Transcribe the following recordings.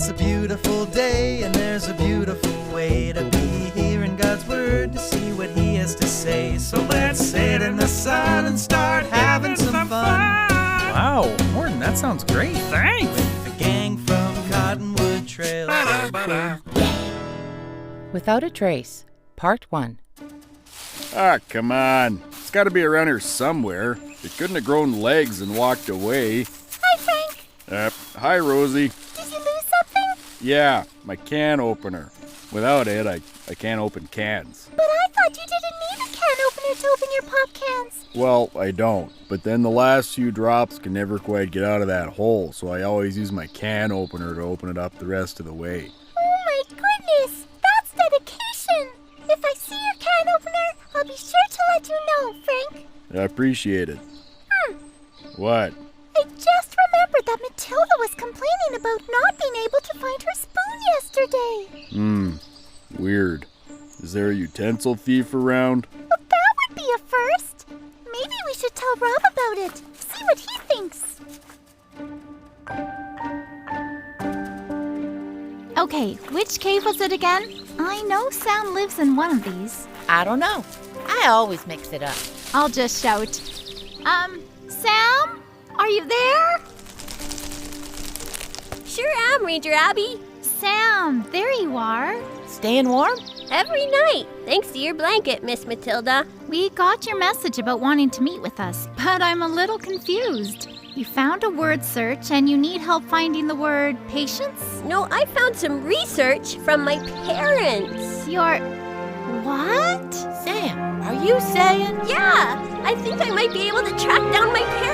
It's a beautiful day and there's a beautiful way to be hearing God's word to see what he has to say. So let's sit in the sun and start having some fun. Wow, Morton, that sounds great. Thanks. With the gang from Cottonwood Trails. Without a Trace, Part 1. Ah, come on. It's got to be around here somewhere. It couldn't have grown legs and walked away. Hi, Frank. Hi, Rosie. Did you lose something? Yeah, my can opener. Without it, I can't open cans. But I thought you didn't need a can opener to open your pop cans. Well, I don't. But then the last few drops can never quite get out of that hole, so I always use my can opener to open it up the rest of the way. Oh my goodness, that's dedication. If I see your can opener, I'll be sure to let you know, Frank. I appreciate it. What? I just remembered that Mathilda was complaining about not being able to find her spoon yesterday. Weird. Is there a utensil thief around? Well, that would be a first. Maybe we should tell Rob about it. See what he thinks. Okay, which cave was it again? I know Sam lives in one of these. I don't know. I always mix it up. I'll just shout. Sam? Are you there? Sure am, Ranger Abbie. Sam, there you are. Staying warm? Every night, thanks to your blanket, Miss Mathilda. We got your message about wanting to meet with us, but I'm a little confused. You found a word search and you need help finding the word patience? No, I found some research from my parents. Your... what? Sam, are you saying? Yeah, I think I might be able to track down my parents.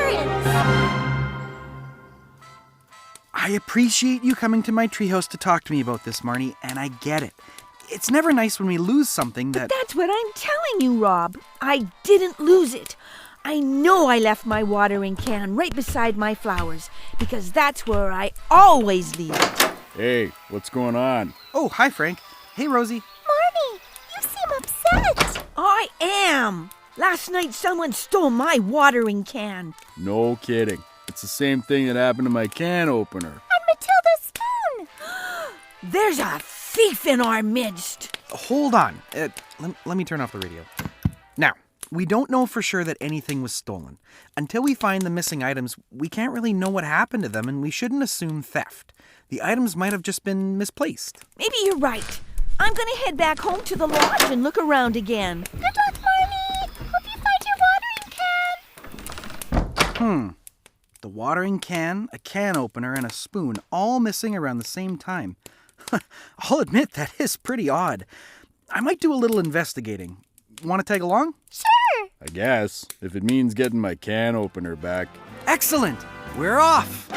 I appreciate you coming to my treehouse to talk to me about this, Marnie, and I get it. It's never nice when we lose something that... But that's what I'm telling you, Rob. I didn't lose it. I know I left my watering can right beside my flowers, because that's where I always leave it. Hey, what's going on? Oh, hi, Frank. Hey, Rosie. Marnie, you seem upset. I am. Last night someone stole my watering can. No kidding. It's the same thing that happened to my can opener. And Mathilda's spoon. There's a thief in our midst. Hold on. Let me turn off the radio. Now, we don't know for sure that anything was stolen. Until we find the missing items, we can't really know what happened to them, and we shouldn't assume theft. The items might have just been misplaced. Maybe you're right. I'm going to head back home to the lodge and look around again. Good luck, Marnie. Hope you find your watering can. The watering can, a can opener, and a spoon all missing around the same time. I'll admit that is pretty odd. I might do a little investigating. Want to tag along? Sure. I guess, if it means getting my can opener back. Excellent! We're off!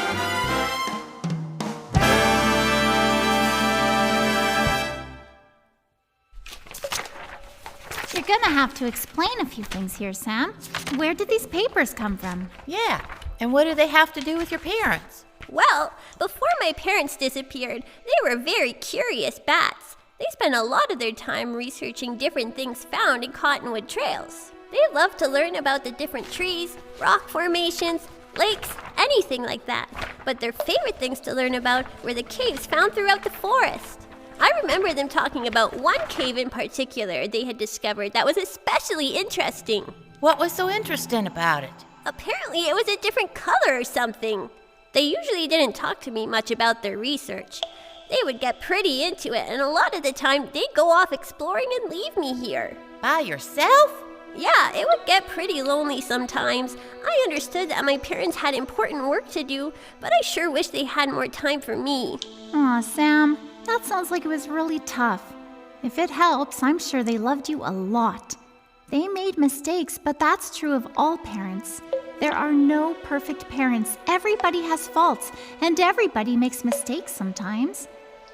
You're gonna have to explain a few things here, Sam. Where did these papers come from? Yeah, and what do they have to do with your parents? Well, before my parents disappeared, they were very curious bats. They spent a lot of their time researching different things found in Cottonwood Trails. They loved to learn about the different trees, rock formations, lakes, anything like that. But their favorite things to learn about were the caves found throughout the forest. I remember them talking about one cave in particular they had discovered that was especially interesting. What was so interesting about it? Apparently it was a different color or something. They usually didn't talk to me much about their research. They would get pretty into it, and a lot of the time they'd go off exploring and leave me here. By yourself? Yeah, it would get pretty lonely sometimes. I understood that my parents had important work to do, but I sure wish they had more time for me. Aw, Sam, that sounds like it was really tough. If it helps, I'm sure they loved you a lot. They made mistakes, but that's true of all parents. There are no perfect parents. Everybody has faults, and everybody makes mistakes sometimes.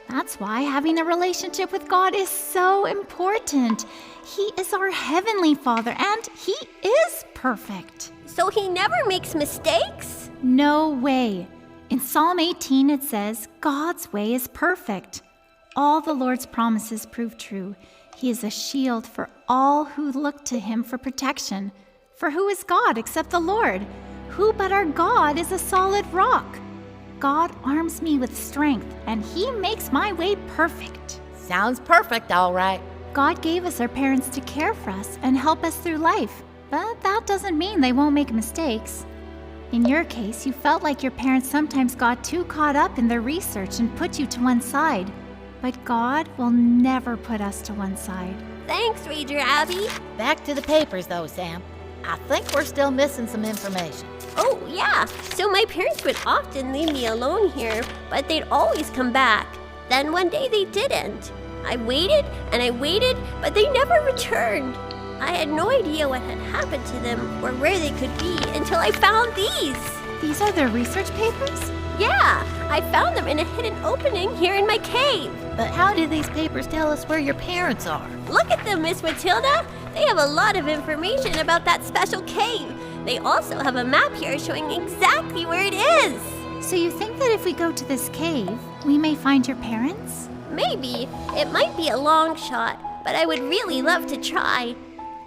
That's why having a relationship with God is so important. He is our heavenly Father, and He is perfect. So He never makes mistakes? No way. In Psalm 18 it says, God's way is perfect. All the Lord's promises prove true. He is a shield for all who look to Him for protection. For who is God except the Lord? Who but our God is a solid rock? God arms me with strength, and He makes my way perfect. Sounds perfect, all right. God gave us our parents to care for us and help us through life, but that doesn't mean they won't make mistakes. In your case, you felt like your parents sometimes got too caught up in their research and put you to one side. But God will never put us to one side. Thanks, Ranger Abbie. Back to the papers, though, Sam. I think we're still missing some information. Oh, yeah. So my parents would often leave me alone here, but they'd always come back. Then one day they didn't. I waited and I waited, but they never returned. I had no idea what had happened to them or where they could be until I found these. These are their research papers? Yeah, I found them in a hidden opening here in my cave. But how do these papers tell us where your parents are? Look at them, Miss Mathilda. They have a lot of information about that special cave. They also have a map here showing exactly where it is. So you think that if we go to this cave, we may find your parents? Maybe. It might be a long shot, but I would really love to try.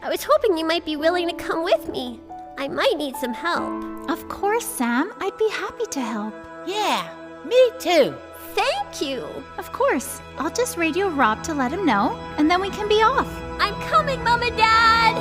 I was hoping you might be willing to come with me. I might need some help. Of course, Sam. I'd be happy to help. Yeah, me too. Thank you. Of course. I'll just radio Rob to let him know, and then we can be off. I'm coming, Mom and Dad!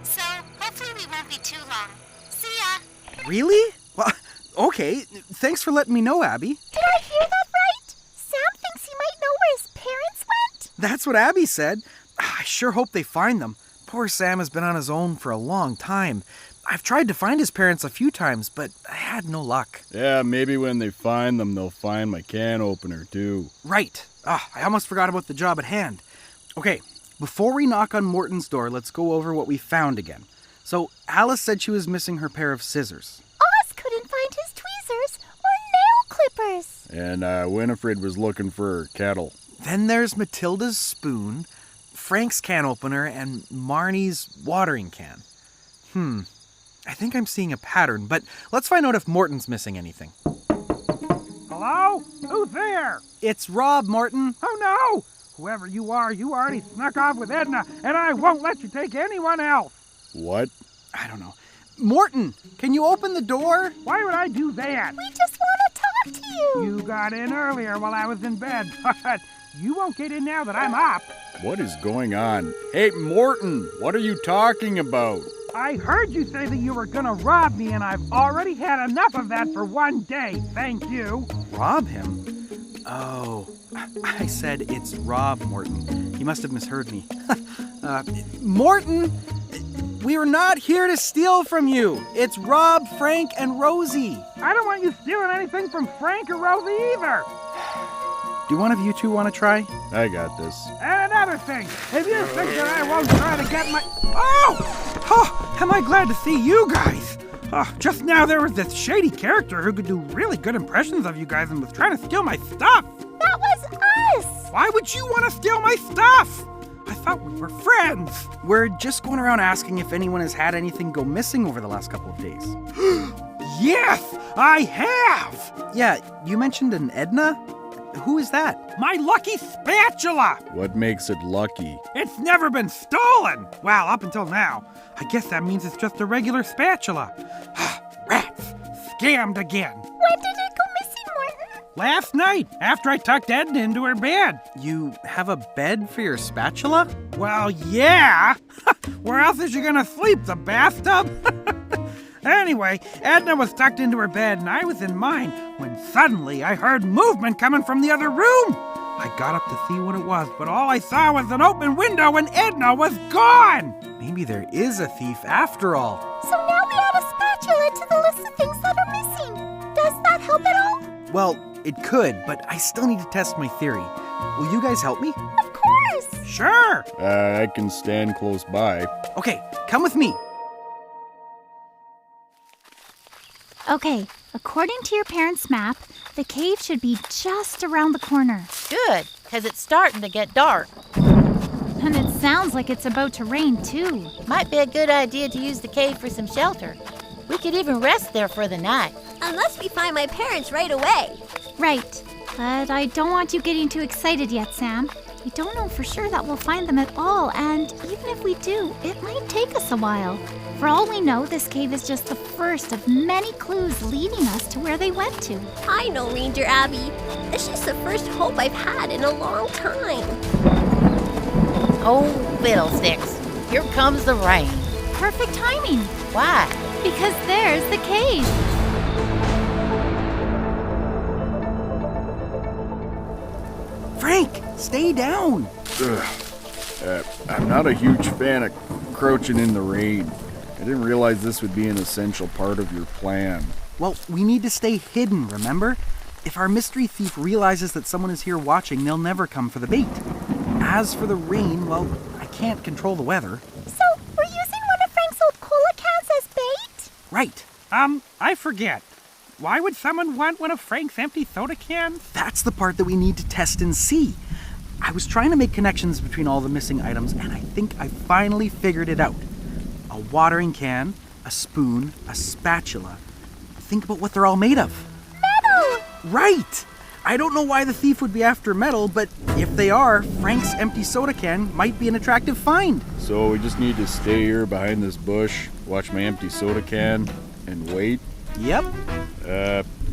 So, hopefully we won't be too long. See ya! Really? Well, okay. Thanks for letting me know, Abbie. Did I hear that right? Sam thinks he might know where his parents went? That's what Abbie said. I sure hope they find them. Poor Sam has been on his own for a long time. I've tried to find his parents a few times, but I had no luck. Yeah, maybe when they find them, they'll find my can opener, too. Right. I almost forgot about the job at hand. Okay, before we knock on Morton's door, let's go over what we found again. So, Alice said she was missing her pair of scissors. Oz couldn't find his tweezers or nail clippers. And Winifred was looking for her kettle. Then there's Mathilda's spoon, Frank's can opener, and Marnie's watering can. I think I'm seeing a pattern, but let's find out if Morton's missing anything. Hello? Who's there? It's Rob, Morton. Oh, no! Whoever you are, you already snuck off with Edna, and I won't let you take anyone else. What? I don't know. Morton, can you open the door? Why would I do that? We just want to talk to you. You got in earlier while I was in bed, but you won't get in now that I'm up. What is going on? Hey, Morton, what are you talking about? I heard you say that you were gonna rob me, and I've already had enough of that for one day, thank you. Rob him? Oh, I said it's Rob, Morton. You must have misheard me. Morton, we were not here to steal from you. It's Rob, Frank, and Rosie. I don't want you stealing anything from Frank or Rosie either. Do one of you two want to try? I got this. And another thing, if you think that I won't try to get my... Oh, am I glad to see you guys. Just now there was this shady character who could do really good impressions of you guys and was trying to steal my stuff. That was us. Why would you want to steal my stuff? I thought we were friends. We're just going around asking if anyone has had anything go missing over the last couple of days. Yes, I have. Yeah, you mentioned an Edna? Who is that? My lucky spatula. What makes it lucky? It's never been stolen. Well, up until now. I guess that means it's just a regular spatula. Rats. Scammed again. When did it go missing, Morton? Last night, after I tucked Edna into her bed. You have a bed for your spatula? Well, yeah. Where else is she gonna sleep? The bathtub? Anyway, Edna was tucked into her bed and I was in mine when suddenly I heard movement coming from the other room. I got up to see what it was, but all I saw was an open window and Edna was gone. Maybe there is a thief after all. So now we add a spatula to the list of things that are missing. Does that help at all? Well, it could, but I still need to test my theory. Will you guys help me? Of course. Sure. I can stand close by. Okay, come with me. Okay, according to your parents' map, the cave should be just around the corner. Good, because it's starting to get dark. And it sounds like it's about to rain, too. Might be a good idea to use the cave for some shelter. We could even rest there for the night. Unless we find my parents right away. Right, but I don't want you getting too excited yet, Sam. We don't know for sure that we'll find them at all, and even if we do, it might take us a while. For all we know, this cave is just the first of many clues leading us to where they went to. I know, Ranger Abbie. It's just the first hope I've had in a long time. Oh, fiddlesticks. Here comes the rain. Perfect timing, Why? because there's the cave. Frank, stay down. I'm not a huge fan of crouching in the rain. I didn't realize this would be an essential part of your plan. Well, we need to stay hidden, remember? If our mystery thief realizes that someone is here watching, they'll never come for the bait. As for the rain, well, I can't control the weather. So, we're using one of Frank's old cola cans as bait? Right. I forget. Why would someone want one of Frank's empty soda cans? That's the part that we need to test and see. I was trying to make connections between all the missing items, and I think I finally figured it out. A watering can, a spoon, a spatula. Think about what they're all made of. Metal! Right! I don't know why the thief would be after metal, but if they are, Frank's empty soda can might be an attractive find. So we just need to stay here behind this bush, watch my empty soda can, and wait. Yep.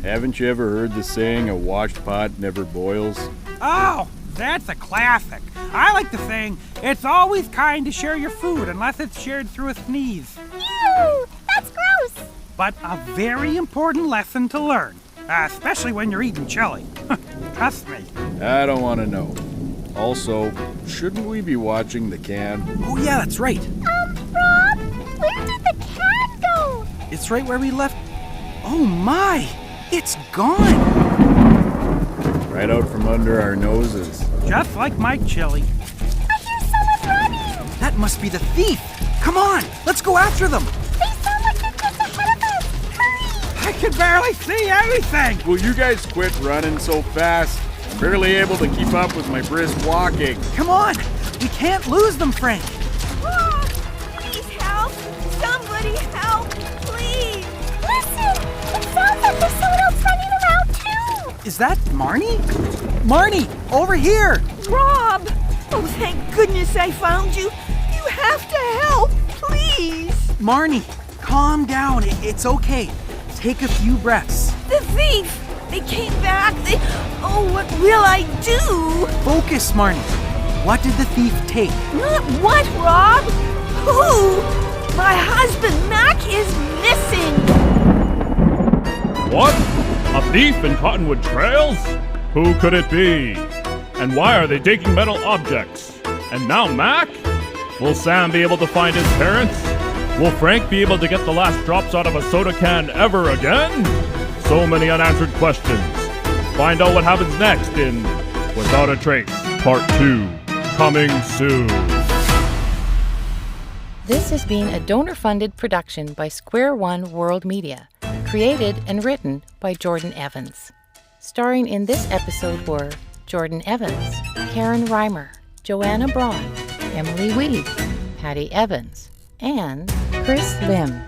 Haven't you ever heard the saying, a washed pot never boils? Oh, that's a classic. I like the saying, it's always kind to share your food unless it's shared through a sneeze. Ew! That's gross! But a very important lesson to learn, especially when you're eating chili. Trust me. I don't want to know. Also, shouldn't we be watching the can? Oh yeah, that's right. Rob, where did the can go? It's right where we left. Oh my! It's gone! Right out from under our noses. Just like my chili. I hear someone running! That must be the thief! Come on, let's go after them! They sound like they're just ahead of us! Hurry! I can barely see anything. Will you guys quit running so fast? I'm barely able to keep up with my brisk walking. Come on! We can't lose them, Frank! Rob, please help! Somebody help, please! Listen! It sounds like there's someone else running around too! Is that Marnie? Marnie, over here! Rob! Oh, thank goodness I found you! You have to help, please! Marnie, calm down. It's okay. Take a few breaths. The thief! They came back! Oh, what will I do? Focus, Marnie. What did the thief take? Not what, Rob? Who? My husband, Mac, is missing! What? A thief in Cottonwood Trails? Who could it be? And why are they taking metal objects? And now Mac? Will Sam be able to find his parents? Will Frank be able to get the last drops out of a soda can ever again? So many unanswered questions. Find out what happens next in Without a Trace, Part 2, coming soon. This has been a donor-funded production by Square One World Media, created and written by Jordan Evans. Starring in this episode were Jordan Evans, Karen Reimer, Joanna Braun, Emily Weed, Patty Evans, and Chris Lim.